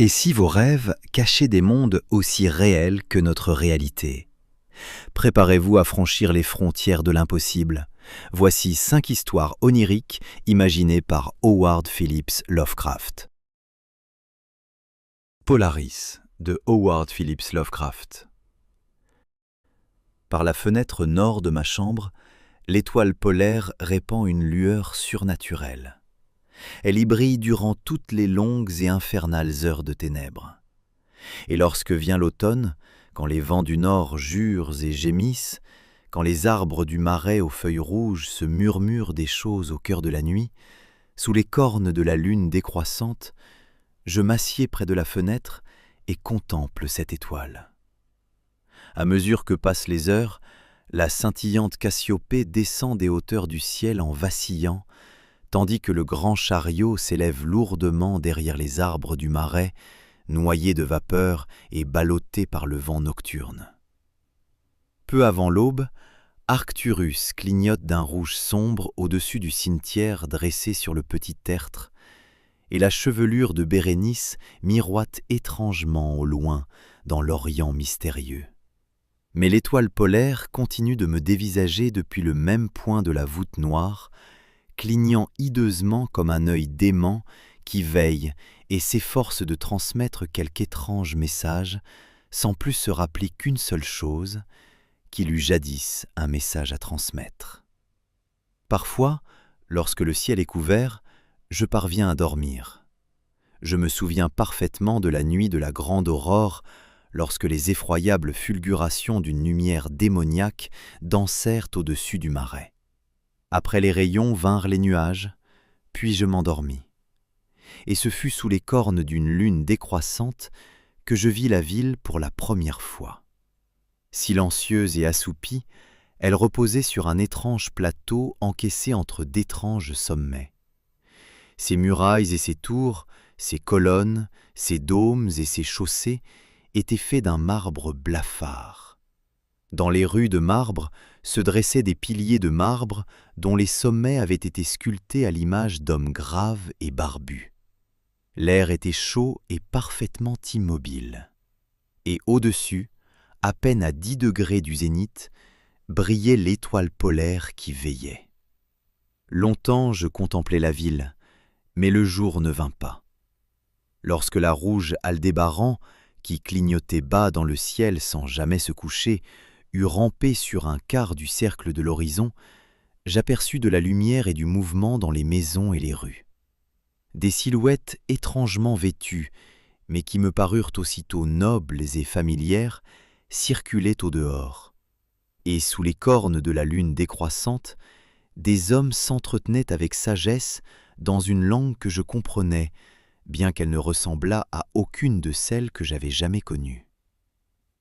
Et si vos rêves cachaient des mondes aussi réels que notre réalité? Préparez-vous à franchir les frontières de l'impossible. Voici 5 histoires oniriques imaginées par Howard Phillips Lovecraft. Polaris de Howard Phillips Lovecraft. Par la fenêtre nord de ma chambre, l'étoile polaire répand une lueur surnaturelle. Elle y brille durant toutes les longues et infernales heures de ténèbres. Et lorsque vient l'automne, quand les vents du nord jurent et gémissent, quand les arbres du marais aux feuilles rouges se murmurent des choses au cœur de la nuit, sous les cornes de la lune décroissante, je m'assieds près de la fenêtre et contemple cette étoile. À mesure que passent les heures, la scintillante Cassiopée descend des hauteurs du ciel en vacillant, tandis que le grand chariot s'élève lourdement derrière les arbres du marais, noyé de vapeur et ballotté par le vent nocturne. Peu avant l'aube, Arcturus clignote d'un rouge sombre au-dessus du cimetière dressé sur le petit tertre, et la chevelure de Bérénice miroite étrangement au loin dans l'Orient mystérieux. Mais l'étoile polaire continue de me dévisager depuis le même point de la voûte noire, clignant hideusement comme un œil dément qui veille et s'efforce de transmettre quelque étrange message, sans plus se rappeler qu'une seule chose, qu'il eut jadis un message à transmettre. Parfois, lorsque le ciel est couvert, je parviens à dormir. Je me souviens parfaitement de la nuit de la grande aurore, lorsque les effroyables fulgurations d'une lumière démoniaque dansèrent au-dessus du marais. Après les rayons vinrent les nuages, puis je m'endormis. Et ce fut sous les cornes d'une lune décroissante que je vis la ville pour la première fois. Silencieuse et assoupie, elle reposait sur un étrange plateau encaissé entre d'étranges sommets. Ses murailles et ses tours, ses colonnes, ses dômes et ses chaussées étaient faits d'un marbre blafard. Dans les rues de marbre se dressaient des piliers de marbre dont les sommets avaient été sculptés à l'image d'hommes graves et barbus. L'air était chaud et parfaitement immobile. Et au-dessus, à peine à 10 degrés du zénith, brillait l'étoile polaire qui veillait. Longtemps je contemplai la ville, mais le jour ne vint pas. Lorsque la rouge Aldébaran, qui clignotait bas dans le ciel sans jamais se coucher, eut rampé sur un quart du cercle de l'horizon, j'aperçus de la lumière et du mouvement dans les maisons et les rues. Des silhouettes étrangement vêtues, mais qui me parurent aussitôt nobles et familières, circulaient au dehors. Et sous les cornes de la lune décroissante, des hommes s'entretenaient avec sagesse dans une langue que je comprenais, bien qu'elle ne ressemblât à aucune de celles que j'avais jamais connues.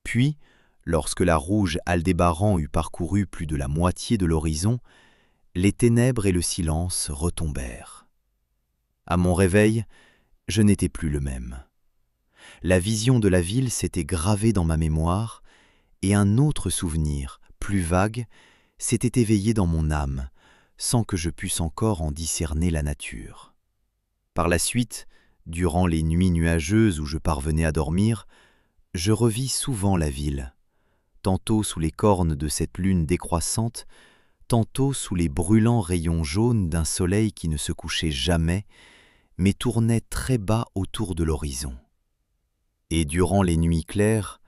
Puis, lorsque la rouge Aldébaran eut parcouru plus de la moitié de l'horizon, les ténèbres et le silence retombèrent. À mon réveil, je n'étais plus le même. La vision de la ville s'était gravée dans ma mémoire, et un autre souvenir, plus vague, s'était éveillé dans mon âme, sans que je pusse encore en discerner la nature. Par la suite, durant les nuits nuageuses où je parvenais à dormir, je revis souvent la ville, tantôt sous les cornes de cette lune décroissante, tantôt sous les brûlants rayons jaunes d'un soleil qui ne se couchait jamais, mais tournait très bas autour de l'horizon. Et durant les nuits claires,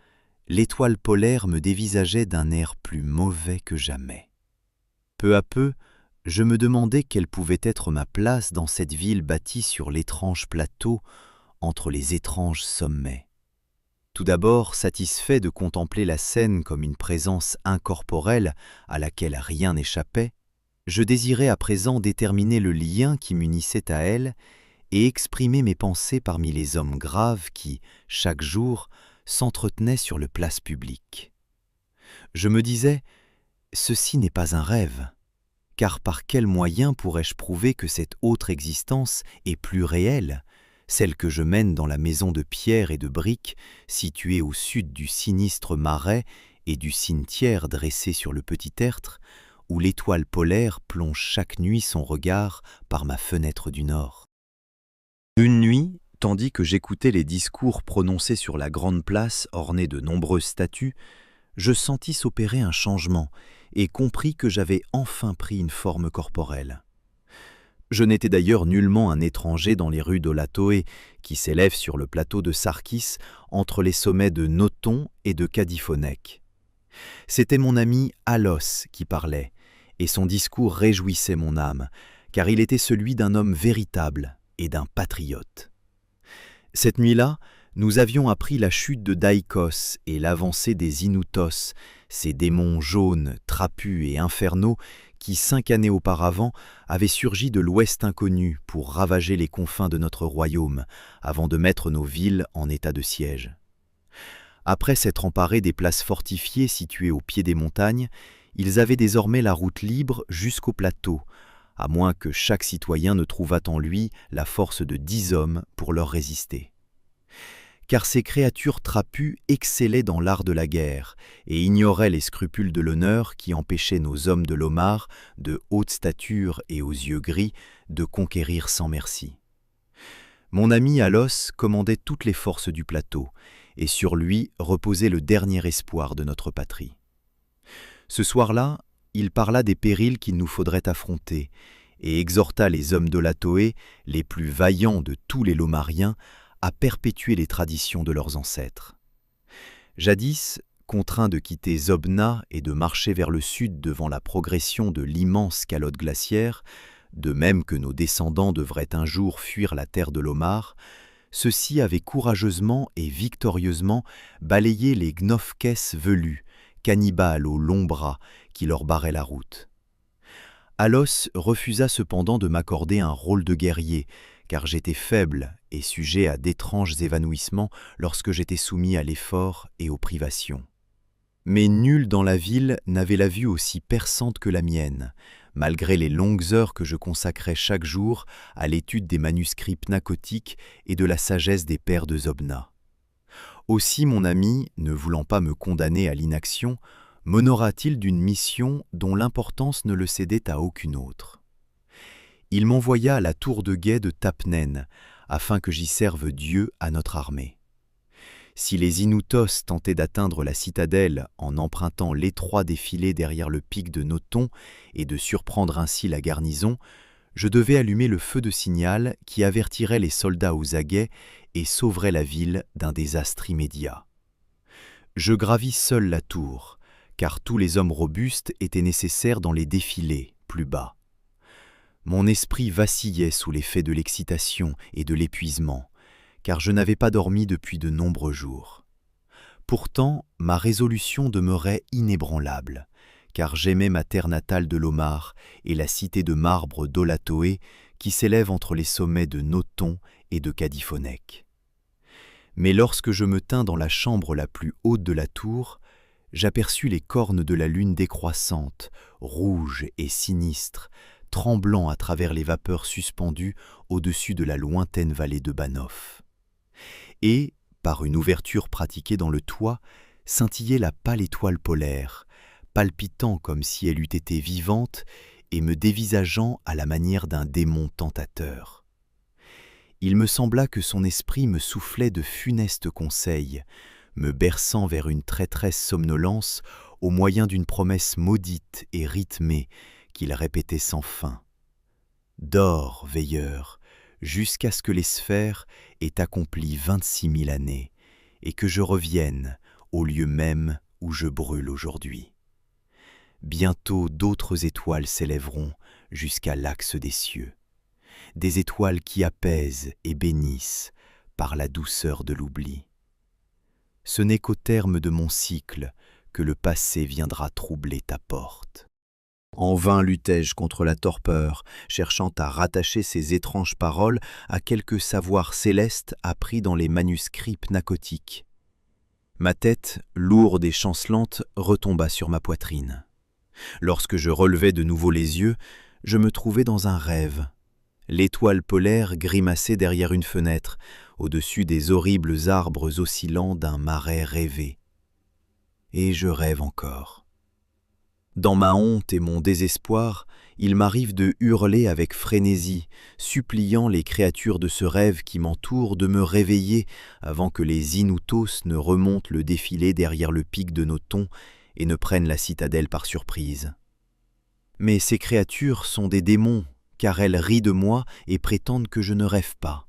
l'étoile polaire me dévisageait d'un air plus mauvais que jamais. Peu à peu, je me demandais quelle pouvait être ma place dans cette ville bâtie sur l'étrange plateau entre les étranges sommets. Tout d'abord, satisfait de contempler la scène comme une présence incorporelle à laquelle rien n'échappait, je désirais à présent déterminer le lien qui m'unissait à elle et exprimer mes pensées parmi les hommes graves qui, chaque jour, s'entretenaient sur le place public. Je me disais, ceci n'est pas un rêve, car par quel moyen pourrais-je prouver que cette autre existence est plus réelle, celle que je mène dans la maison de pierre et de briques, située au sud du sinistre marais et du cimetière dressé sur le petit tertre, où l'étoile polaire plonge chaque nuit son regard par ma fenêtre du nord. Une nuit, Tandis que j'écoutais les discours prononcés sur la grande place ornée de nombreuses statues, je sentis s'opérer un changement et compris que j'avais enfin pris une forme corporelle. Je n'étais d'ailleurs nullement un étranger dans les rues d'Olatoé, qui s'élèvent sur le plateau de Sarkis entre les sommets de Noton et de Kadiphonèque. C'était mon ami Alos qui parlait, et son discours réjouissait mon âme, car il était celui d'un homme véritable et d'un patriote. Cette nuit-là, nous avions appris la chute de Daïkos et l'avancée des Inoutos, ces démons jaunes, trapus et infernaux qui, 5 années auparavant, avaient surgi de l'ouest inconnu pour ravager les confins de notre royaume, avant de mettre nos villes en état de siège. Après s'être emparés des places fortifiées situées au pied des montagnes, ils avaient désormais la route libre jusqu'au plateau, à moins que chaque citoyen ne trouvât en lui la force de 10 hommes pour leur résister. Car ces créatures trapues excellaient dans l'art de la guerre et ignoraient les scrupules de l'honneur qui empêchaient nos hommes de Lomar, de haute stature et aux yeux gris, de conquérir sans merci. Mon ami Alos commandait toutes les forces du plateau, et sur lui reposait le dernier espoir de notre patrie. Ce soir-là, il parla des périls qu'il nous faudrait affronter, et exhorta les hommes d'Olatoé, les plus vaillants de tous les Lomariens, à perpétuer les traditions de leurs ancêtres. Jadis, contraints de quitter Zobna et de marcher vers le sud devant la progression de l'immense calotte glaciaire, de même que nos descendants devraient un jour fuir la terre de Lomar, ceux-ci avaient courageusement et victorieusement balayé les Gnofkes velus, cannibales aux longs bras, qui leur barraient la route. Alos refusa cependant de m'accorder un rôle de guerrier, car j'étais faible et sujet à d'étranges évanouissements lorsque j'étais soumis à l'effort et aux privations. Mais nul dans la ville n'avait la vue aussi perçante que la mienne, malgré les longues heures que je consacrais chaque jour à l'étude des manuscrits pnacotiques et de la sagesse des pères de Zobna. Aussi mon ami, ne voulant pas me condamner à l'inaction, m'honora-t-il d'une mission dont l'importance ne le cédait à aucune autre. Il m'envoya à la tour de guet de Tapnen, afin que j'y serve Dieu à notre armée. Si les Inoutos tentaient d'atteindre la citadelle en empruntant l'étroit défilé derrière le pic de Noton et de surprendre ainsi la garnison, je devais allumer le feu de signal qui avertirait les soldats aux aguets et sauverait la ville d'un désastre immédiat. Je gravis seul la tour, car tous les hommes robustes étaient nécessaires dans les défilés, plus bas. Mon esprit vacillait sous l'effet de l'excitation et de l'épuisement, car je n'avais pas dormi depuis de nombreux jours. Pourtant, ma résolution demeurait inébranlable, car j'aimais ma terre natale de Lomar et la cité de marbre d'Olatoé qui s'élève entre les sommets de Noton et de Kadiphonèque. Mais lorsque je me tins dans la chambre la plus haute de la tour, j'aperçus les cornes de la lune décroissante, rouges et sinistres, tremblant à travers les vapeurs suspendues au-dessus de la lointaine vallée de Banof. Et, par une ouverture pratiquée dans le toit, scintillait la pâle étoile polaire, palpitant comme si elle eût été vivante et me dévisageant à la manière d'un démon tentateur. Il me sembla que son esprit me soufflait de funestes conseils, me berçant vers une traîtresse somnolence au moyen d'une promesse maudite et rythmée qu'il répétait sans fin. « Dors, veilleur, jusqu'à ce que les sphères aient accompli 26 000 années et que je revienne au lieu même où je brûle aujourd'hui. Bientôt d'autres étoiles s'élèveront jusqu'à l'axe des cieux, des étoiles qui apaisent et bénissent par la douceur de l'oubli. Ce n'est qu'au terme de mon cycle que le passé viendra troubler ta porte. » En vain luttai-je contre la torpeur, cherchant à rattacher ces étranges paroles à quelque savoir céleste appris dans les manuscrits pnacotiques. Ma tête, lourde et chancelante, retomba sur ma poitrine. Lorsque je relevai de nouveau les yeux, je me trouvai dans un rêve. L'étoile polaire grimaçait derrière une fenêtre, au-dessus des horribles arbres oscillants d'un marais rêvé. Et je rêve encore. Dans ma honte et mon désespoir, il m'arrive de hurler avec frénésie, suppliant les créatures de ce rêve qui m'entourent de me réveiller avant que les Inutos ne remontent le défilé derrière le pic de Nothon et ne prennent la citadelle par surprise. Mais ces créatures sont des démons, car elles rient de moi et prétendent que je ne rêve pas.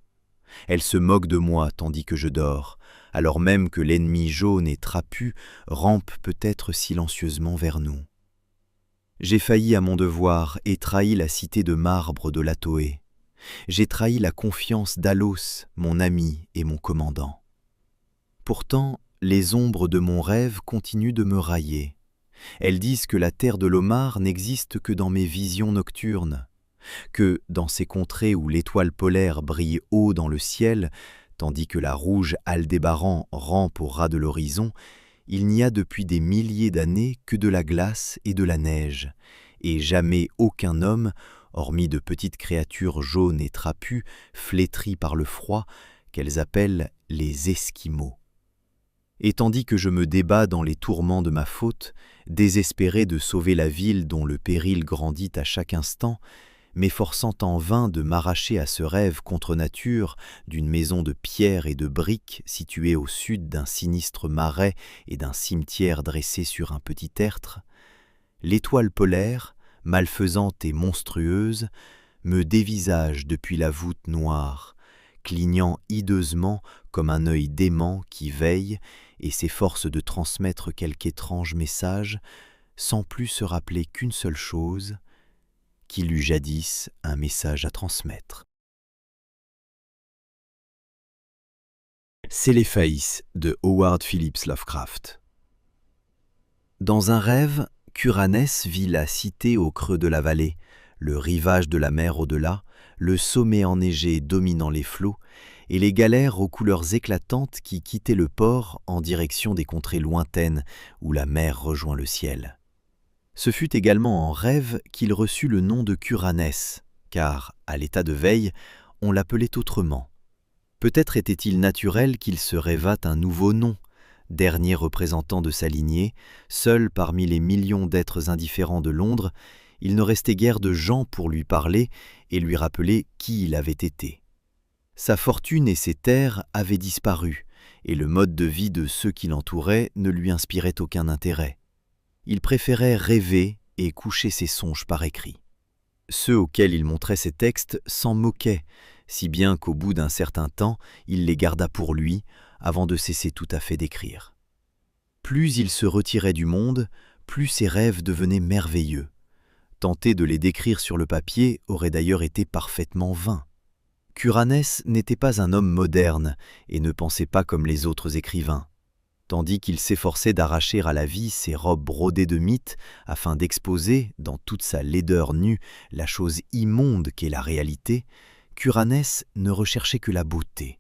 Elles se moquent de moi tandis que je dors, alors même que l'ennemi jaune et trapu rampe peut-être silencieusement vers nous. J'ai failli à mon devoir et trahi la cité de marbre de l'Atoé. J'ai trahi la confiance d'Alos, mon ami et mon commandant. Pourtant, les ombres de mon rêve continuent de me railler. Elles disent que la terre de l'Omar n'existe que dans mes visions nocturnes, que, dans ces contrées où l'étoile polaire brille haut dans le ciel, tandis que la rouge Aldébaran rampe au ras de l'horizon, il n'y a depuis des milliers d'années que de la glace et de la neige, et jamais aucun homme, hormis de petites créatures jaunes et trapues, flétries par le froid, qu'elles appellent les Esquimaux. Et tandis que je me débats dans les tourments de ma faute, désespéré de sauver la ville dont le péril grandit à chaque instant, m'efforçant en vain de m'arracher à ce rêve contre nature d'une maison de pierre et de briques située au sud d'un sinistre marais et d'un cimetière dressé sur un petit tertre, l'étoile polaire, malfaisante et monstrueuse, me dévisage depuis la voûte noire, clignant hideusement comme un œil dément qui veille et s'efforce de transmettre quelque étrange message, sans plus se rappeler qu'une seule chose, qu'il eut jadis un message à transmettre. Céléphaïs de Howard Phillips Lovecraft. Dans un rêve, Curanès vit la cité au creux de la vallée, le rivage de la mer au-delà, le sommet enneigé dominant les flots, et les galères aux couleurs éclatantes qui quittaient le port en direction des contrées lointaines où la mer rejoint le ciel. Ce fut également en rêve qu'il reçut le nom de Curanès, car, à l'état de veille, on l'appelait autrement. Peut-être était-il naturel qu'il se rêvât un nouveau nom, dernier représentant de sa lignée, seul parmi les millions d'êtres indifférents de Londres, il ne restait guère de gens pour lui parler et lui rappeler qui il avait été. Sa fortune et ses terres avaient disparu, et le mode de vie de ceux qui l'entouraient ne lui inspirait aucun intérêt. Il préférait rêver et coucher ses songes par écrit. Ceux auxquels il montrait ses textes s'en moquaient, si bien qu'au bout d'un certain temps, il les garda pour lui, avant de cesser tout à fait d'écrire. Plus il se retirait du monde, plus ses rêves devenaient merveilleux. Tenter de les décrire sur le papier aurait d'ailleurs été parfaitement vain. Curanès n'était pas un homme moderne et ne pensait pas comme les autres écrivains. Tandis qu'il s'efforçait d'arracher à la vie ses robes brodées de mythes afin d'exposer, dans toute sa laideur nue, la chose immonde qu'est la réalité, Curanès ne recherchait que la beauté.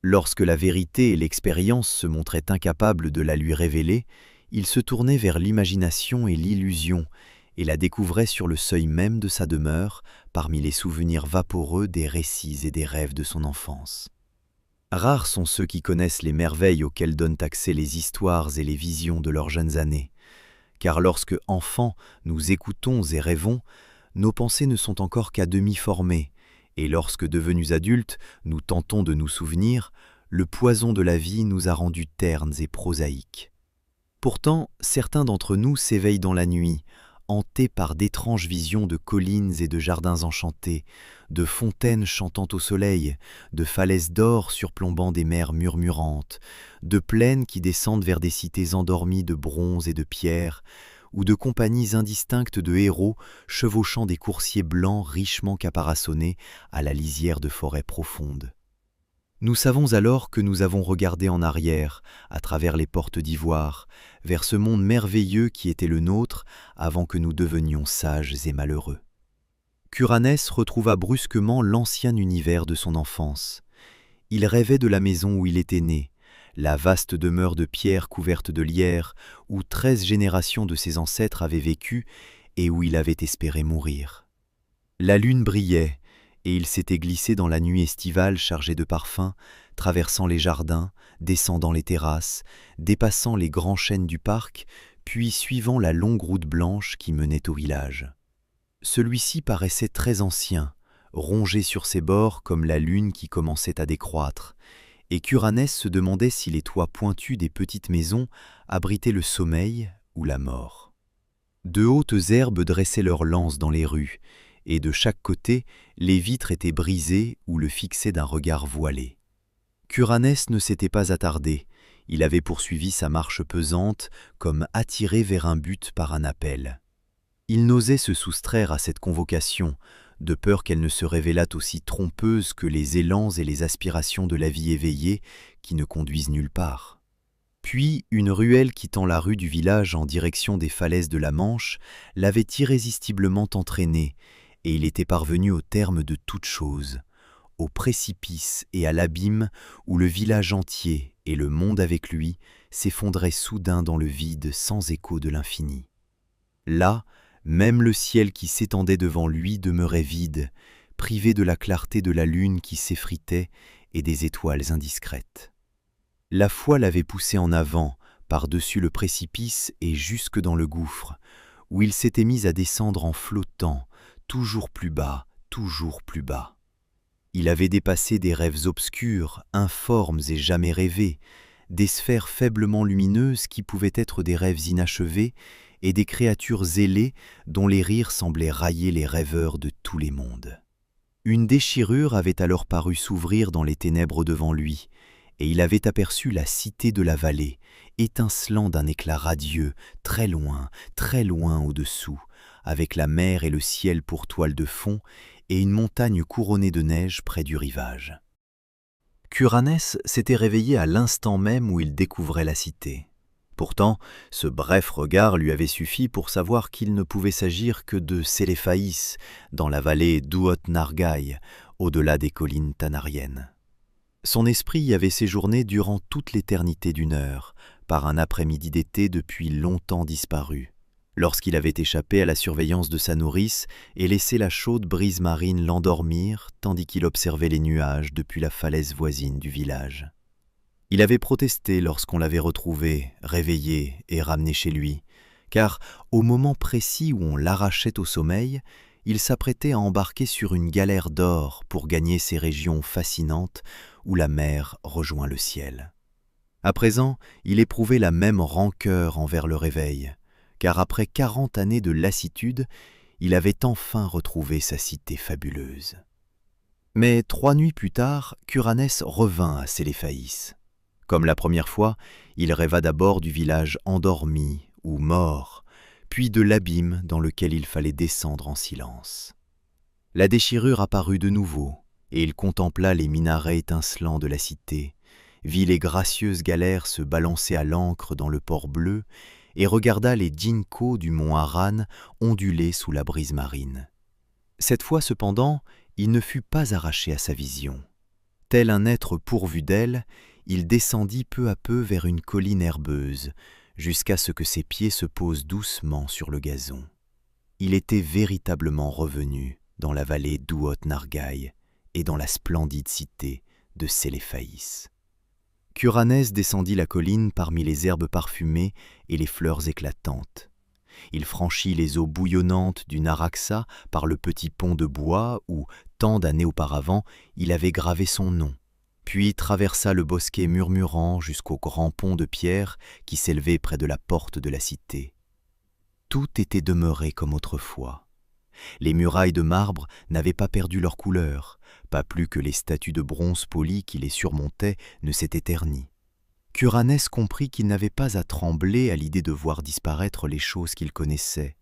Lorsque la vérité et l'expérience se montraient incapables de la lui révéler, il se tournait vers l'imagination et l'illusion, et la découvrait sur le seuil même de sa demeure, parmi les souvenirs vaporeux des récits et des rêves de son enfance. Rares sont ceux qui connaissent les merveilles auxquelles donnent accès les histoires et les visions de leurs jeunes années, car lorsque, enfants, nous écoutons et rêvons, nos pensées ne sont encore qu'à demi formées, et lorsque, devenus adultes, nous tentons de nous souvenir, le poison de la vie nous a rendus ternes et prosaïques. Pourtant, certains d'entre nous s'éveillent dans la nuit, hantés par d'étranges visions de collines et de jardins enchantés, de fontaines chantant au soleil, de falaises d'or surplombant des mers murmurantes, de plaines qui descendent vers des cités endormies de bronze et de pierre, ou de compagnies indistinctes de héros chevauchant des coursiers blancs richement caparaçonnés à la lisière de forêts profondes. Nous savons alors que nous avons regardé en arrière, à travers les portes d'ivoire, vers ce monde merveilleux qui était le nôtre avant que nous devenions sages et malheureux. Curanès retrouva brusquement l'ancien univers de son enfance. Il rêvait de la maison où il était né, la vaste demeure de pierre couverte de lierre où 13 générations de ses ancêtres avaient vécu et où il avait espéré mourir. La lune brillait, et il s'était glissé dans la nuit estivale chargée de parfums, traversant les jardins, descendant les terrasses, dépassant les grands chênes du parc, puis suivant la longue route blanche qui menait au village. Celui-ci paraissait très ancien, rongé sur ses bords comme la lune qui commençait à décroître, et Curanès se demandait si les toits pointus des petites maisons abritaient le sommeil ou la mort. De hautes herbes dressaient leurs lances dans les rues, et de chaque côté, les vitres étaient brisées ou le fixaient d'un regard voilé. Curanès ne s'était pas attardé, il avait poursuivi sa marche pesante, comme attiré vers un but par un appel. Il n'osait se soustraire à cette convocation, de peur qu'elle ne se révélât aussi trompeuse que les élans et les aspirations de la vie éveillée qui ne conduisent nulle part. Puis, une ruelle quittant la rue du village en direction des falaises de la Manche l'avait irrésistiblement entraîné, et il était parvenu au terme de toute chose, au précipice et à l'abîme où le village entier et le monde avec lui s'effondraient soudain dans le vide sans écho de l'infini. Là, même le ciel qui s'étendait devant lui demeurait vide, privé de la clarté de la lune qui s'effritait et des étoiles indiscrètes. La foi l'avait poussé en avant, par-dessus le précipice et jusque dans le gouffre, où il s'était mis à descendre en flottant, toujours plus bas, toujours plus bas. Il avait dépassé des rêves obscurs, informes et jamais rêvés, des sphères faiblement lumineuses qui pouvaient être des rêves inachevés et des créatures ailées dont les rires semblaient railler les rêveurs de tous les mondes. Une déchirure avait alors paru s'ouvrir dans les ténèbres devant lui, et il avait aperçu la cité de la vallée, étincelant d'un éclat radieux, très loin au-dessous, avec la mer et le ciel pour toile de fond, et une montagne couronnée de neige près du rivage. Curanès s'était réveillé à l'instant même où il découvrait la cité. Pourtant, ce bref regard lui avait suffi pour savoir qu'il ne pouvait s'agir que de Séléphaïs, dans la vallée d'Ouot-Nargaï, au-delà des collines tanariennes. Son esprit y avait séjourné durant toute l'éternité d'une heure, par un après-midi d'été depuis longtemps disparu, lorsqu'il avait échappé à la surveillance de sa nourrice et laissé la chaude brise marine l'endormir tandis qu'il observait les nuages depuis la falaise voisine du village. Il avait protesté lorsqu'on l'avait retrouvé, réveillé et ramené chez lui, car au moment précis où on l'arrachait au sommeil, il s'apprêtait à embarquer sur une galère d'or pour gagner ces régions fascinantes où la mer rejoint le ciel. À présent, il éprouvait la même rancœur envers le réveil, car après 40 années de lassitude, il avait enfin retrouvé sa cité fabuleuse. Mais 3 nuits plus tard, Curanès revint à Séléphaïs. Comme la première fois, il rêva d'abord du village endormi ou mort, puis de l'abîme dans lequel il fallait descendre en silence. La déchirure apparut de nouveau, et il contempla les minarets étincelants de la cité, vit les gracieuses galères se balancer à l'ancre dans le port bleu, et regarda les ginkgos du mont Haran onduler sous la brise marine. Cette fois cependant, il ne fut pas arraché à sa vision. Tel un être pourvu d'ailes, il descendit peu à peu vers une colline herbeuse, jusqu'à ce que ses pieds se posent doucement sur le gazon. Il était véritablement revenu dans la vallée d'Ouot-Nargaï et dans la splendide cité de Séléphaïs. Curanès descendit la colline parmi les herbes parfumées et les fleurs éclatantes. Il franchit les eaux bouillonnantes du Naraxa par le petit pont de bois où, tant d'années auparavant, il avait gravé son nom, puis traversa le bosquet murmurant jusqu'au grand pont de pierre qui s'élevait près de la porte de la cité. Tout était demeuré comme autrefois. Les murailles de marbre n'avaient pas perdu leur couleur, pas plus que les statues de bronze poli qui les surmontaient ne s'étaient ternies. Curanès comprit qu'il n'avait pas à trembler à l'idée de voir disparaître les choses qu'il connaissait.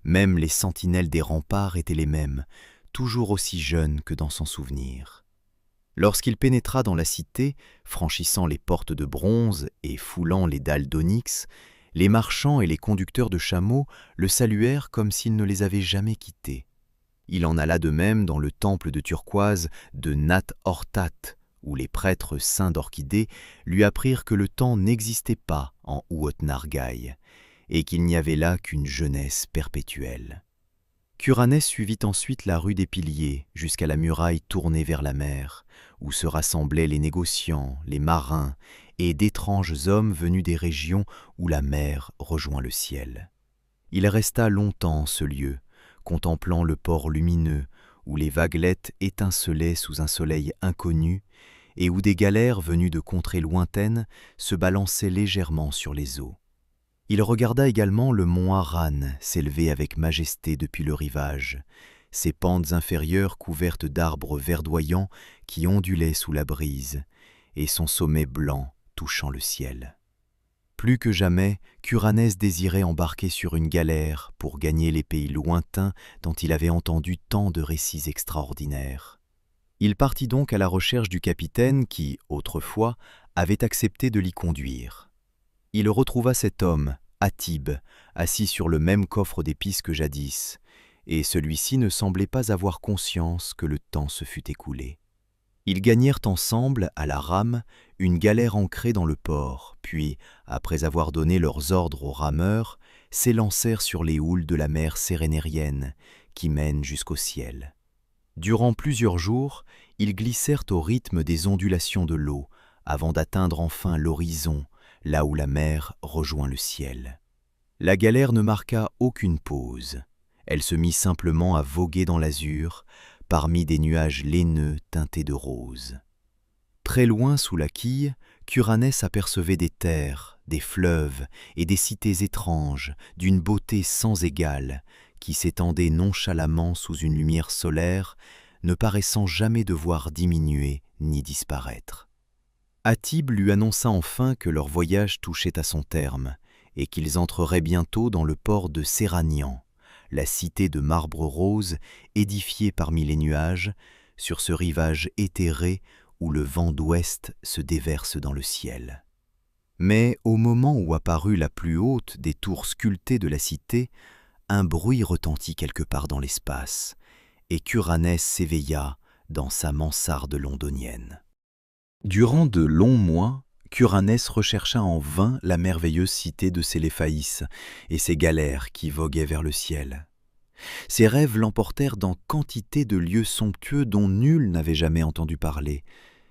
Même les sentinelles des remparts étaient les mêmes, toujours aussi jeunes que dans son souvenir. Lorsqu'il pénétra dans la cité, franchissant les portes de bronze et foulant les dalles d'onyx, les marchands et les conducteurs de chameaux le saluèrent comme s'il ne les avait jamais quittés. Il en alla de même dans le temple de turquoise de Nat-Hortat, où les prêtres saints d'orchidées lui apprirent que le temps n'existait pas en Ouot-Nargaï, et qu'il n'y avait là qu'une jeunesse perpétuelle. Curanès suivit ensuite la rue des Piliers jusqu'à la muraille tournée vers la mer, où se rassemblaient les négociants, les marins et d'étranges hommes venus des régions où la mer rejoint le ciel. Il resta longtemps en ce lieu, contemplant le port lumineux, où les vaguelettes étincelaient sous un soleil inconnu, et où des galères venues de contrées lointaines se balançaient légèrement sur les eaux. Il regarda également le mont Aran s'élever avec majesté depuis le rivage, ses pentes inférieures couvertes d'arbres verdoyants qui ondulaient sous la brise, et son sommet blanc touchant le ciel. Plus que jamais, Curanès désirait embarquer sur une galère pour gagner les pays lointains dont il avait entendu tant de récits extraordinaires. Il partit donc à la recherche du capitaine qui, autrefois, avait accepté de l'y conduire. Il retrouva cet homme, Atib, assis sur le même coffre d'épices que jadis, et celui-ci ne semblait pas avoir conscience que le temps se fût écoulé. Ils gagnèrent ensemble, à la rame, une galère ancrée dans le port, puis, après avoir donné leurs ordres aux rameurs, s'élancèrent sur les houles de la mer sérénérienne, qui mène jusqu'au ciel. Durant plusieurs jours, ils glissèrent au rythme des ondulations de l'eau, avant d'atteindre enfin l'horizon, là où la mer rejoint le ciel. La galère ne marqua aucune pause. Elle se mit simplement à voguer dans l'azur, parmi des nuages laineux teintés de rose. Très loin sous la quille, Curanès apercevait des terres, des fleuves et des cités étranges, d'une beauté sans égale, qui s'étendaient nonchalamment sous une lumière solaire, ne paraissant jamais devoir diminuer ni disparaître. Atib lui annonça enfin que leur voyage touchait à son terme, et qu'ils entreraient bientôt dans le port de Séranian, la cité de marbre rose édifiée parmi les nuages, sur ce rivage éthéré où le vent d'ouest se déverse dans le ciel. Mais au moment où apparut la plus haute des tours sculptées de la cité, un bruit retentit quelque part dans l'espace, et Curanès s'éveilla dans sa mansarde londonienne. Durant de longs mois, Curanès rechercha en vain la merveilleuse cité de Séléphaïs et ses galères qui voguaient vers le ciel. Ses rêves l'emportèrent dans quantité de lieux somptueux dont nul n'avait jamais entendu parler,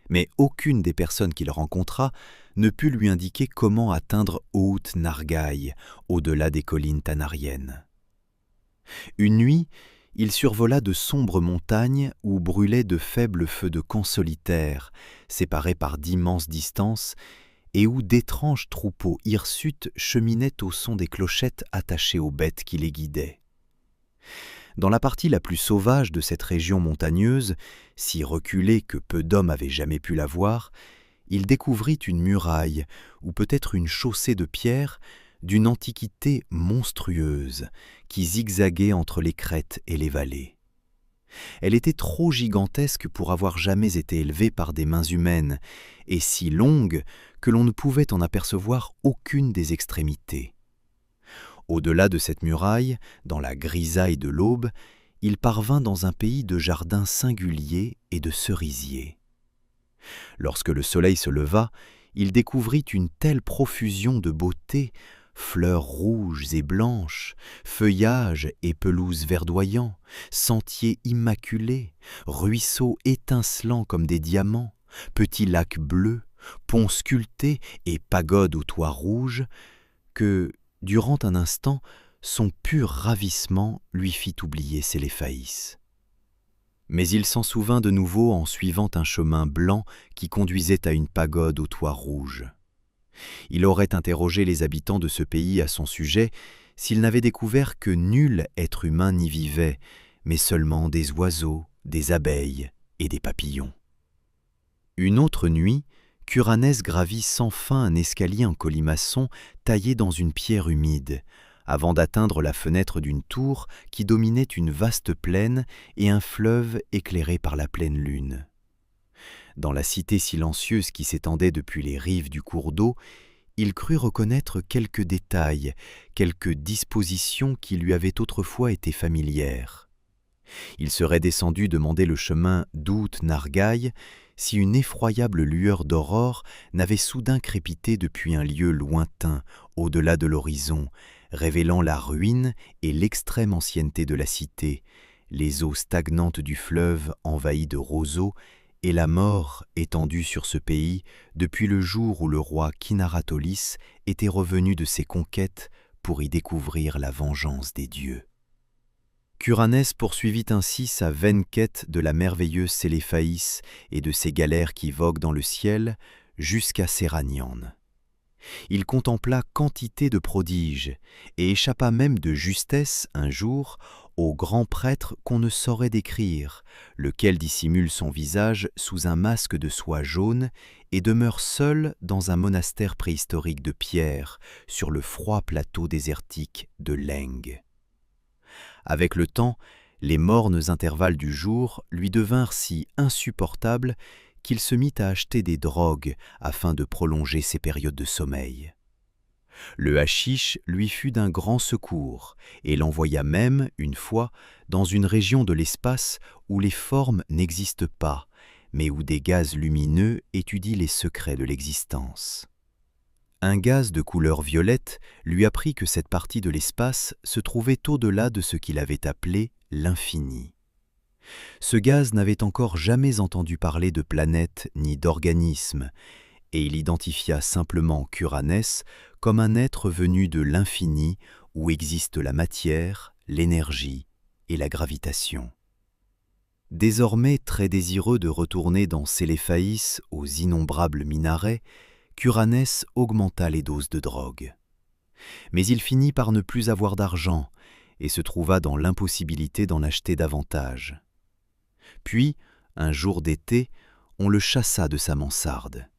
mais aucune des personnes qu'il rencontra ne put lui indiquer comment atteindre Haute Nargaï, au-delà des collines tanariennes. Une nuit, il survola de sombres montagnes où brûlaient de faibles feux de camps solitaires, séparés par d'immenses distances, et où d'étranges troupeaux hirsutes cheminaient au son des clochettes attachées aux bêtes qui les guidaient. Dans la partie la plus sauvage de cette région montagneuse, si reculée que peu d'hommes avaient jamais pu la voir, il découvrit une muraille, ou peut-être une chaussée de pierre, d'une antiquité monstrueuse, qui zigzaguait entre les crêtes et les vallées. Elle était trop gigantesque pour avoir jamais été élevée par des mains humaines, et si longue que l'on ne pouvait en apercevoir aucune des extrémités. Au-delà de cette muraille, dans la grisaille de l'aube, il parvint dans un pays de jardins singuliers et de cerisiers. Lorsque le soleil se leva, il découvrit une telle profusion de beauté, fleurs rouges et blanches, feuillages et pelouses verdoyants, sentiers immaculés, ruisseaux étincelants comme des diamants, petits lacs bleus, ponts sculptés et pagodes aux toits rouges, que, durant un instant, son pur ravissement lui fit oublier Séléphaïs. Mais il s'en souvint de nouveau en suivant un chemin blanc qui conduisait à une pagode aux toits rouges. Il aurait interrogé les habitants de ce pays à son sujet s'il n'avait découvert que nul être humain n'y vivait, mais seulement des oiseaux, des abeilles et des papillons. Une autre nuit, Curanès gravit sans fin un escalier en colimaçon taillé dans une pierre humide, avant d'atteindre la fenêtre d'une tour qui dominait une vaste plaine et un fleuve éclairé par la pleine lune. Dans la cité silencieuse qui s'étendait depuis les rives du cours d'eau, il crut reconnaître quelques détails, quelques dispositions qui lui avaient autrefois été familières. Il serait descendu demander le chemin d'Haute Nargaï si une effroyable lueur d'aurore n'avait soudain crépité depuis un lieu lointain, au-delà de l'horizon, révélant la ruine et l'extrême ancienneté de la cité, les eaux stagnantes du fleuve envahies de roseaux et la mort étendue sur ce pays depuis le jour où le roi Kinaratolis était revenu de ses conquêtes pour y découvrir la vengeance des dieux. Curanès poursuivit ainsi sa vaine quête de la merveilleuse Séléphaïs et de ses galères qui voguent dans le ciel jusqu'à Séranian. Il contempla quantité de prodiges et échappa même de justesse un jour au grand prêtre qu'on ne saurait décrire, lequel dissimule son visage sous un masque de soie jaune et demeure seul dans un monastère préhistorique de pierre sur le froid plateau désertique de Leng. Avec le temps, les mornes intervalles du jour lui devinrent si insupportables qu'il se mit à acheter des drogues afin de prolonger ses périodes de sommeil. Le haschisch lui fut d'un grand secours et l'envoya même, une fois, dans une région de l'espace où les formes n'existent pas, mais où des gaz lumineux étudient les secrets de l'existence. Un gaz de couleur violette lui apprit que cette partie de l'espace se trouvait au-delà de ce qu'il avait appelé l'infini. Ce gaz n'avait encore jamais entendu parler de planètes ni d'organismes, et il identifia simplement Curanès comme un être venu de l'infini où existe la matière, l'énergie et la gravitation. Désormais très désireux de retourner dans Séléphaïs aux innombrables minarets, Curanès augmenta les doses de drogue. Mais il finit par ne plus avoir d'argent et se trouva dans l'impossibilité d'en acheter davantage. Puis, un jour d'été, on le chassa de sa mansarde.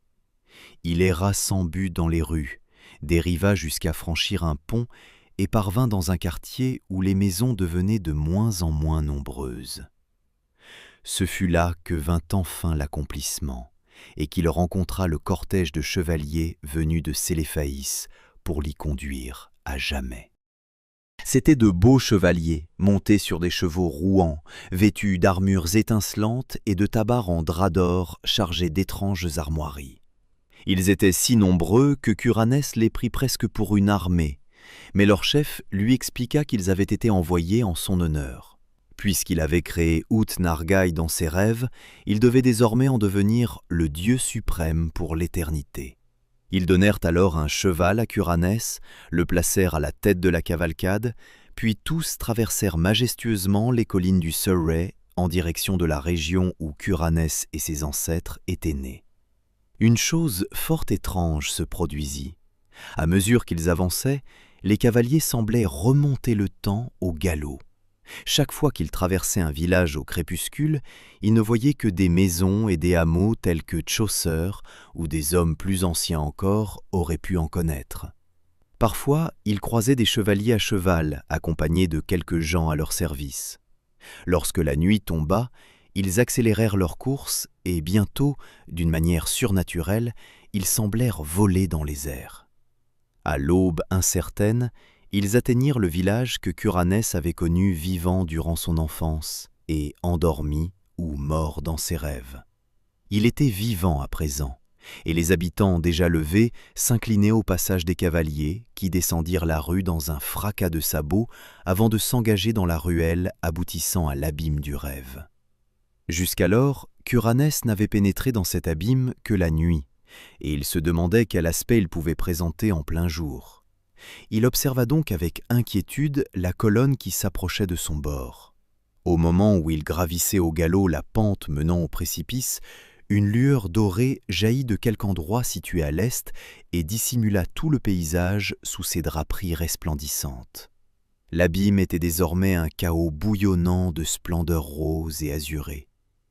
Il erra sans but dans les rues, dériva jusqu'à franchir un pont et parvint dans un quartier où les maisons devenaient de moins en moins nombreuses. Ce fut là que vint enfin l'accomplissement, et qu'il rencontra le cortège de chevaliers venus de Séléphaïs pour l'y conduire à jamais. C'étaient de beaux chevaliers, montés sur des chevaux rouants, vêtus d'armures étincelantes et de tabards en drap d'or chargés d'étranges armoiries. Ils étaient si nombreux que Curanès les prit presque pour une armée, mais leur chef lui expliqua qu'ils avaient été envoyés en son honneur. Puisqu'il avait créé Ut-Nargai dans ses rêves, il devait désormais en devenir le Dieu suprême pour l'éternité. Ils donnèrent alors un cheval à Curanès, le placèrent à la tête de la cavalcade, puis tous traversèrent majestueusement les collines du Surrey en direction de la région où Curanès et ses ancêtres étaient nés. Une chose fort étrange se produisit. À mesure qu'ils avançaient, les cavaliers semblaient remonter le temps au galop. Chaque fois qu'ils traversaient un village au crépuscule, ils ne voyaient que des maisons et des hameaux tels que Chaucer, ou des hommes plus anciens encore auraient pu en connaître. Parfois, ils croisaient des chevaliers à cheval, accompagnés de quelques gens à leur service. Lorsque la nuit tomba, ils accélérèrent leur course et bientôt, d'une manière surnaturelle, ils semblèrent voler dans les airs. À l'aube incertaine, ils atteignirent le village que Curanès avait connu vivant durant son enfance et endormi ou mort dans ses rêves. Il était vivant à présent, et les habitants déjà levés s'inclinaient au passage des cavaliers qui descendirent la rue dans un fracas de sabots avant de s'engager dans la ruelle aboutissant à l'abîme du rêve. Jusqu'alors, Curanès n'avait pénétré dans cet abîme que la nuit, et il se demandait quel aspect il pouvait présenter en plein jour. Il observa donc avec inquiétude la colonne qui s'approchait de son bord. Au moment où il gravissait au galop la pente menant au précipice, une lueur dorée jaillit de quelque endroit situé à l'est et dissimula tout le paysage sous ses draperies resplendissantes. L'abîme était désormais un chaos bouillonnant de splendeurs roses et azurées.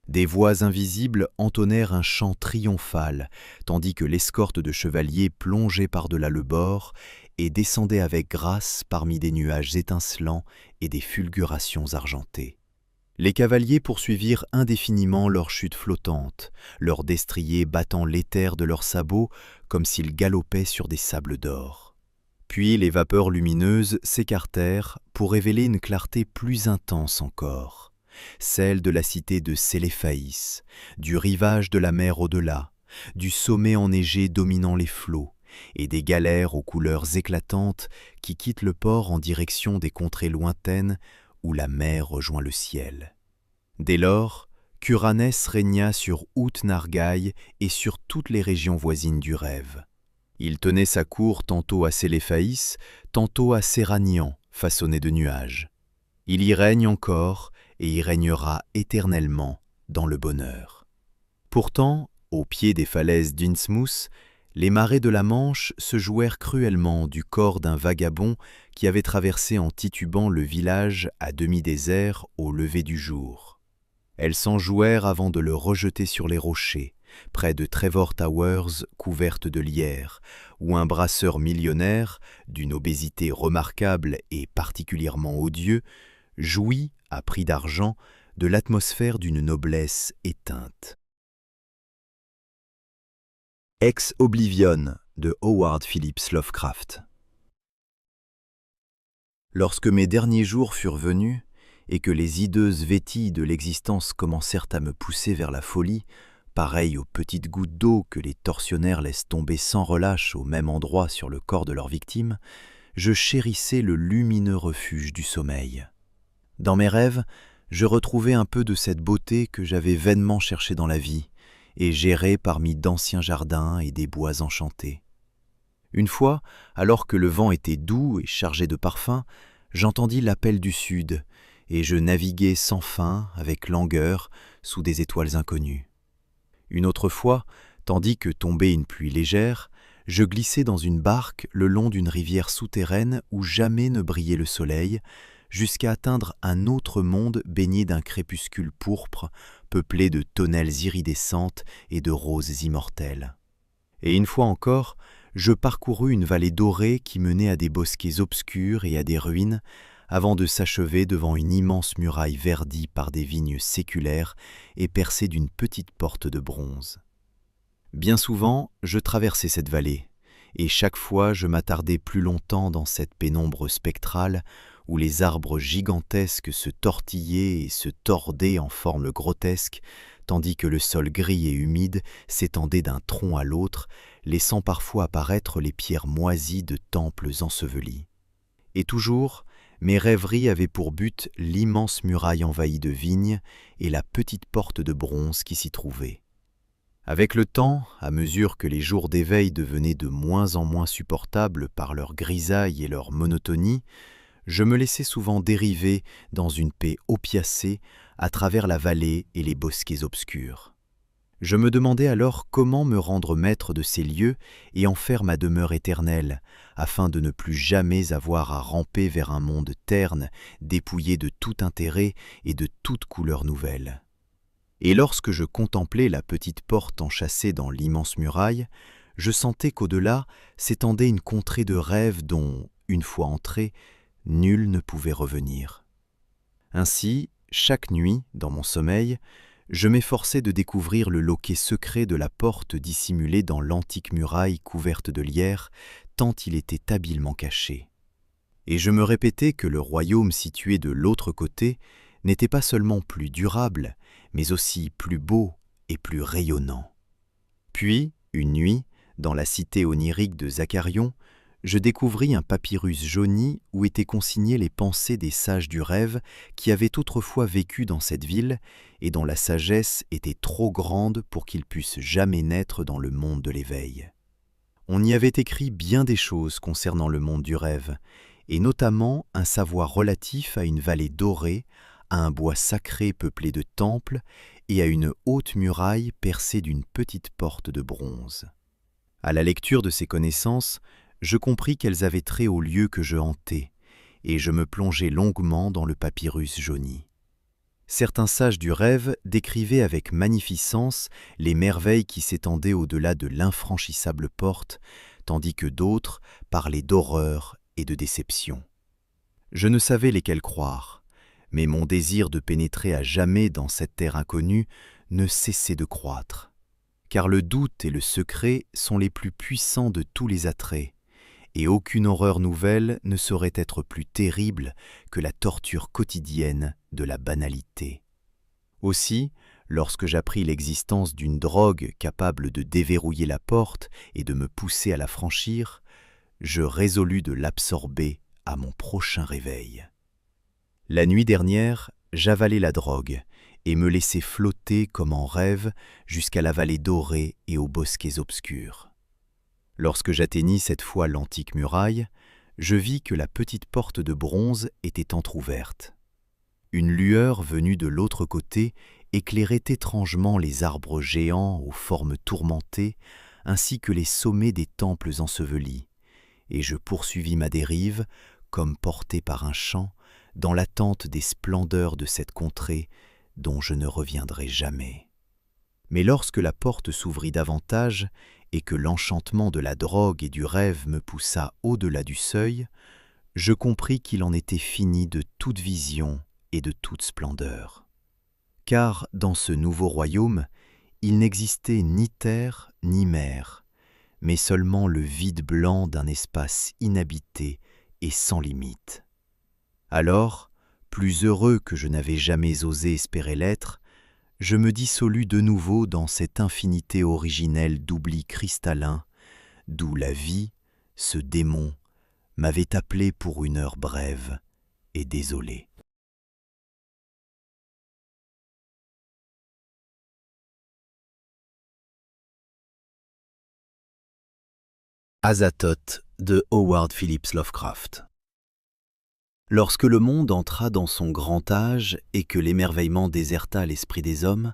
Des voix invisibles entonnèrent un chant triomphal, tandis que l'escorte de chevaliers plongeait par-delà le bord et descendait avec grâce parmi des nuages étincelants et des fulgurations argentées. Les cavaliers poursuivirent indéfiniment leur chute flottante, leurs destriers battant l'éther de leurs sabots comme s'ils galopaient sur des sables d'or. Puis les vapeurs lumineuses s'écartèrent pour révéler une clarté plus intense encore, celle de la cité de Séléphaïs, du rivage de la mer au-delà, du sommet enneigé dominant les flots, et des galères aux couleurs éclatantes qui quittent le port en direction des contrées lointaines où la mer rejoint le ciel. Dès lors, qu'Uranès régna sur Ut-Nargaï et sur toutes les régions voisines du rêve. Il tenait sa cour tantôt à Séléphaïs, tantôt à Séranian, façonné de nuages. Il y règne encore et y régnera éternellement dans le bonheur. Pourtant, au pied des falaises d'Innsmouth, les marées de la Manche se jouèrent cruellement du corps d'un vagabond qui avait traversé en titubant le village à demi-désert au lever du jour. Elles s'en jouèrent avant de le rejeter sur les rochers, près de Trevor Towers couverte de lierre, où un brasseur millionnaire, d'une obésité remarquable et particulièrement odieux, jouit, à prix d'argent, de l'atmosphère d'une noblesse éteinte. Ex Oblivion de Howard Phillips Lovecraft. Lorsque mes derniers jours furent venus et que les hideuses vétilles de l'existence commencèrent à me pousser vers la folie, pareilles aux petites gouttes d'eau que les tortionnaires laissent tomber sans relâche au même endroit sur le corps de leur victime, je chérissais le lumineux refuge du sommeil. Dans mes rêves, je retrouvais un peu de cette beauté que j'avais vainement cherchée dans la vie, et j'errais parmi d'anciens jardins et des bois enchantés. Une fois, alors que le vent était doux et chargé de parfums, j'entendis l'appel du sud, et je naviguai sans fin, avec langueur, sous des étoiles inconnues. Une autre fois, tandis que tombait une pluie légère, je glissai dans une barque le long d'une rivière souterraine où jamais ne brillait le soleil, jusqu'à atteindre un autre monde baigné d'un crépuscule pourpre, peuplé de tonnelles iridescentes et de roses immortelles. Et une fois encore, je parcourus une vallée dorée qui menait à des bosquets obscurs et à des ruines, avant de s'achever devant une immense muraille verdie par des vignes séculaires et percée d'une petite porte de bronze. Bien souvent, je traversais cette vallée, et chaque fois je m'attardais plus longtemps dans cette pénombre spectrale où les arbres gigantesques se tortillaient et se tordaient en forme grotesque, tandis que le sol gris et humide s'étendait d'un tronc à l'autre, laissant parfois apparaître les pierres moisies de temples ensevelis. Et toujours, mes rêveries avaient pour but l'immense muraille envahie de vignes et la petite porte de bronze qui s'y trouvait. Avec le temps, à mesure que les jours d'éveil devenaient de moins en moins supportables par leur grisaille et leur monotonie, je me laissais souvent dériver dans une paix opiacée à travers la vallée et les bosquets obscurs. Je me demandais alors comment me rendre maître de ces lieux et en faire ma demeure éternelle, afin de ne plus jamais avoir à ramper vers un monde terne, dépouillé de tout intérêt et de toute couleur nouvelle. Et lorsque je contemplais la petite porte enchâssée dans l'immense muraille, je sentais qu'au-delà s'étendait une contrée de rêves dont, une fois entré, nul ne pouvait revenir. Ainsi, chaque nuit, dans mon sommeil, je m'efforçais de découvrir le loquet secret de la porte dissimulée dans l'antique muraille couverte de lierre, tant il était habilement caché. Et je me répétais que le royaume situé de l'autre côté n'était pas seulement plus durable, mais aussi plus beau et plus rayonnant. Puis, une nuit, dans la cité onirique de Zakarion, je découvris un papyrus jauni où étaient consignées les pensées des sages du rêve qui avaient autrefois vécu dans cette ville et dont la sagesse était trop grande pour qu'ils puissent jamais naître dans le monde de l'éveil. On y avait écrit bien des choses concernant le monde du rêve, et notamment un savoir relatif à une vallée dorée, à un bois sacré peuplé de temples et à une haute muraille percée d'une petite porte de bronze. À la lecture de ces connaissances, je compris qu'elles avaient trait au lieu que je hantais, et je me plongeai longuement dans le papyrus jauni. Certains sages du rêve décrivaient avec magnificence les merveilles qui s'étendaient au-delà de l'infranchissable porte, tandis que d'autres parlaient d'horreur et de déception. Je ne savais lesquels croire, mais mon désir de pénétrer à jamais dans cette terre inconnue ne cessait de croître. Car le doute et le secret sont les plus puissants de tous les attraits, et aucune horreur nouvelle ne saurait être plus terrible que la torture quotidienne de la banalité. Aussi, lorsque j'appris l'existence d'une drogue capable de déverrouiller la porte et de me pousser à la franchir, je résolus de l'absorber à mon prochain réveil. La nuit dernière, j'avalai la drogue, et me laisser flotter comme en rêve jusqu'à la vallée dorée et aux bosquets obscurs. Lorsque j'atteignis cette fois l'antique muraille, je vis que la petite porte de bronze était entr'ouverte. Une lueur venue de l'autre côté éclairait étrangement les arbres géants aux formes tourmentées, ainsi que les sommets des temples ensevelis, et je poursuivis ma dérive, comme porté par un chant, dans l'attente des splendeurs de cette contrée dont je ne reviendrai jamais. Mais lorsque la porte s'ouvrit davantage et que l'enchantement de la drogue et du rêve me poussa au-delà du seuil, je compris qu'il en était fini de toute vision et de toute splendeur. Car dans ce nouveau royaume, il n'existait ni terre ni mer, mais seulement le vide blanc d'un espace inhabité et sans limite. Alors, plus heureux que je n'avais jamais osé espérer l'être, je me dissolus de nouveau dans cette infinité originelle d'oubli cristallin, d'où la vie, ce démon, m'avait appelé pour une heure brève et désolée. Azathoth de Howard Phillips Lovecraft. Lorsque le monde entra dans son grand âge et que l'émerveillement déserta l'esprit des hommes,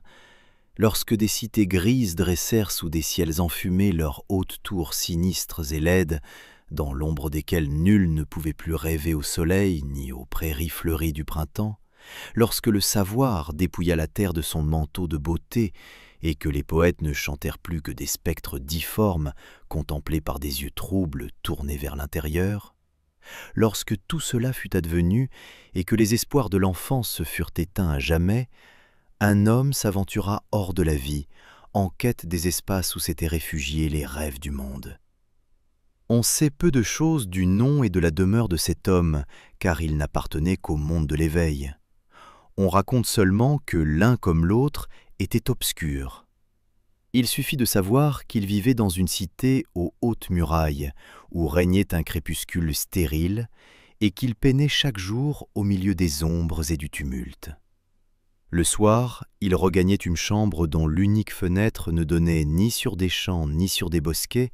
lorsque des cités grises dressèrent sous des ciels enfumés leurs hautes tours sinistres et laides, dans l'ombre desquelles nul ne pouvait plus rêver au soleil ni aux prairies fleuries du printemps, lorsque le savoir dépouilla la terre de son manteau de beauté et que les poètes ne chantèrent plus que des spectres difformes contemplés par des yeux troubles tournés vers l'intérieur, lorsque tout cela fut advenu et que les espoirs de l'enfance se furent éteints à jamais, un homme s'aventura hors de la vie, en quête des espaces où s'étaient réfugiés les rêves du monde. On sait peu de choses du nom et de la demeure de cet homme, car il n'appartenait qu'au monde de l'éveil. On raconte seulement que l'un comme l'autre était obscur. Il suffit de savoir qu'il vivait dans une cité aux hautes murailles, où régnait un crépuscule stérile, et qu'il peinait chaque jour au milieu des ombres et du tumulte. Le soir, il regagnait une chambre dont l'unique fenêtre ne donnait ni sur des champs ni sur des bosquets,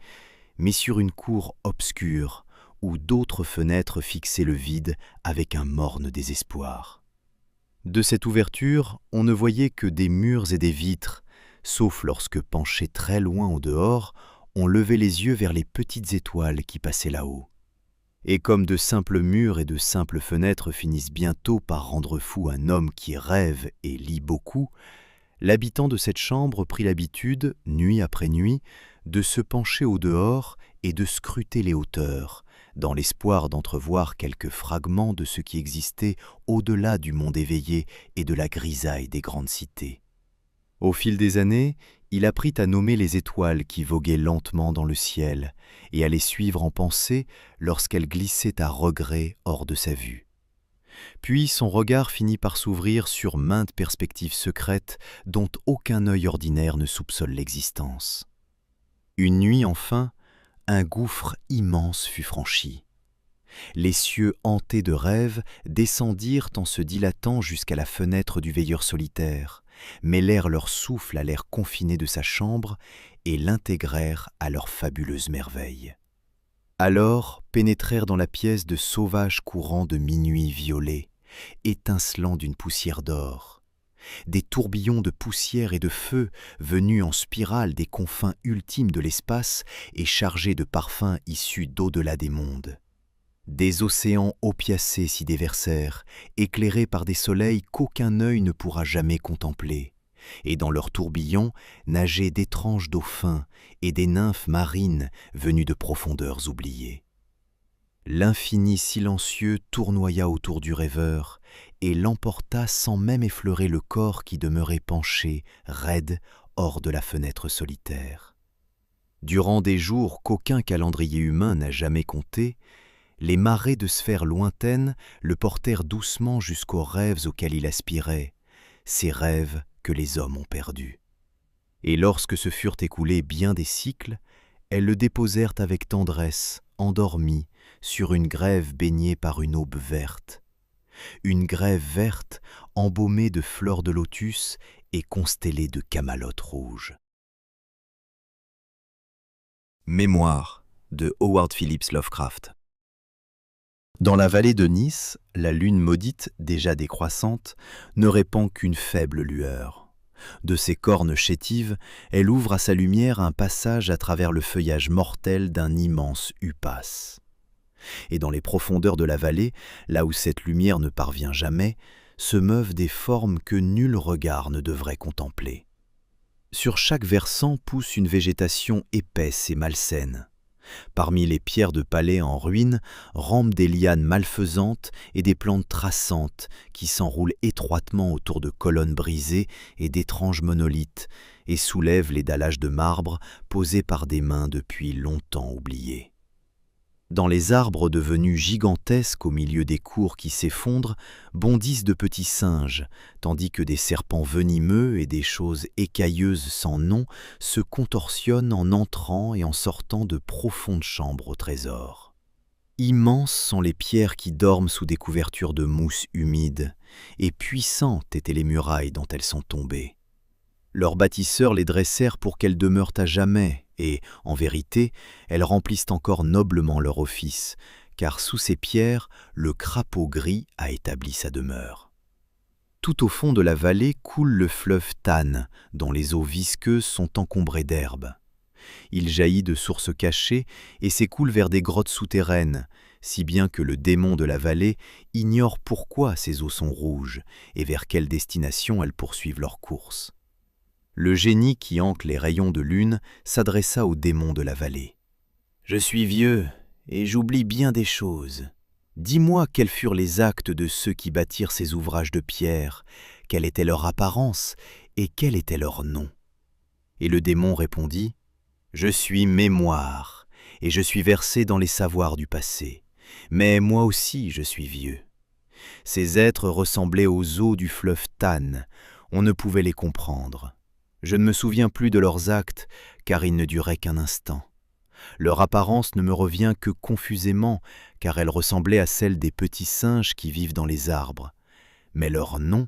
mais sur une cour obscure, où d'autres fenêtres fixaient le vide avec un morne désespoir. De cette ouverture, on ne voyait que des murs et des vitres, sauf lorsque, penché très loin au dehors, on levait les yeux vers les petites étoiles qui passaient là-haut. Et comme de simples murs et de simples fenêtres finissent bientôt par rendre fou un homme qui rêve et lit beaucoup, l'habitant de cette chambre prit l'habitude, nuit après nuit, de se pencher au dehors et de scruter les hauteurs, dans l'espoir d'entrevoir quelques fragments de ce qui existait au-delà du monde éveillé et de la grisaille des grandes cités. Au fil des années, il apprit à nommer les étoiles qui voguaient lentement dans le ciel et à les suivre en pensée lorsqu'elles glissaient à regret hors de sa vue. Puis son regard finit par s'ouvrir sur maintes perspectives secrètes dont aucun œil ordinaire ne soupçonne l'existence. Une nuit enfin, un gouffre immense fut franchi. Les cieux hantés de rêves descendirent en se dilatant jusqu'à la fenêtre du veilleur solitaire, mêlèrent leur souffle à l'air confiné de sa chambre et l'intégrèrent à leurs fabuleuses merveilles. Alors pénétrèrent dans la pièce de sauvages courants de minuit violet, étincelant d'une poussière d'or. Des tourbillons de poussière et de feu venus en spirale des confins ultimes de l'espace et chargés de parfums issus d'au-delà des mondes. Des océans opiacés s'y déversèrent, éclairés par des soleils qu'aucun œil ne pourra jamais contempler, et dans leurs tourbillons nageaient d'étranges dauphins et des nymphes marines venues de profondeurs oubliées. L'infini silencieux tournoya autour du rêveur et l'emporta sans même effleurer le corps qui demeurait penché, raide, hors de la fenêtre solitaire. Durant des jours qu'aucun calendrier humain n'a jamais comptés, les marées de sphères lointaines le portèrent doucement jusqu'aux rêves auxquels il aspirait, ces rêves que les hommes ont perdus. Et lorsque se furent écoulés bien des cycles, elles le déposèrent avec tendresse, endormi, sur une grève baignée par une aube verte. une grève verte embaumée de fleurs de lotus et constellée de camalotes rouges. Mémoire de Howard Phillips Lovecraft. Dans la vallée de Nice, la lune maudite, déjà décroissante, ne répand qu'une faible lueur. De ses cornes chétives, elle ouvre à sa lumière un passage à travers le feuillage mortel d'un immense upas. Et dans les profondeurs de la vallée, là où cette lumière ne parvient jamais, se meuvent des formes que nul regard ne devrait contempler. Sur chaque versant pousse une végétation épaisse et malsaine. Parmi les pierres de palais en ruine rampent des lianes malfaisantes et des plantes traçantes qui s'enroulent étroitement autour de colonnes brisées et d'étranges monolithes et soulèvent les dallages de marbre posés par des mains depuis longtemps oubliées. Dans les arbres devenus gigantesques au milieu des cours qui s'effondrent, bondissent de petits singes, tandis que des serpents venimeux et des choses écailleuses sans nom se contorsionnent en entrant et en sortant de profondes chambres au trésor. Immenses sont les pierres qui dorment sous des couvertures de mousse humide, et puissantes étaient les murailles dont elles sont tombées. Leurs bâtisseurs les dressèrent pour qu'elles demeurent à jamais, et, en vérité, elles remplissent encore noblement leur office, car sous ces pierres, le crapaud gris a établi sa demeure. Tout au fond de la vallée coule le fleuve Tann, dont les eaux visqueuses sont encombrées d'herbes. Il jaillit de sources cachées et s'écoule vers des grottes souterraines, si bien que le démon de la vallée ignore pourquoi ces eaux sont rouges et vers quelle destination elles poursuivent leur course. Le génie qui hanque les rayons de lune s'adressa au démon de la vallée. « Je suis vieux, et j'oublie bien des choses. Dis-moi quels furent les actes de ceux qui bâtirent ces ouvrages de pierre, quelle était leur apparence, et quel était leur nom. » Et le démon répondit, « Je suis mémoire, et je suis versé dans les savoirs du passé, mais moi aussi je suis vieux. Ces êtres ressemblaient aux eaux du fleuve Tann, on ne pouvait les comprendre. Je ne me souviens plus de leurs actes, car ils ne duraient qu'un instant. Leur apparence ne me revient que confusément, car elle ressemblait à celle des petits singes qui vivent dans les arbres. Mais leur nom,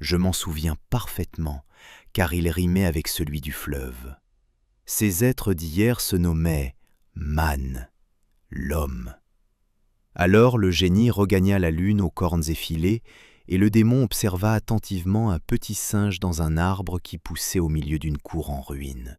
je m'en souviens parfaitement, car il rimait avec celui du fleuve. Ces êtres d'hier se nommaient Man, l'homme. Alors le génie regagna la lune aux cornes effilées, et le démon observa attentivement un petit singe dans un arbre qui poussait au milieu d'une cour en ruine.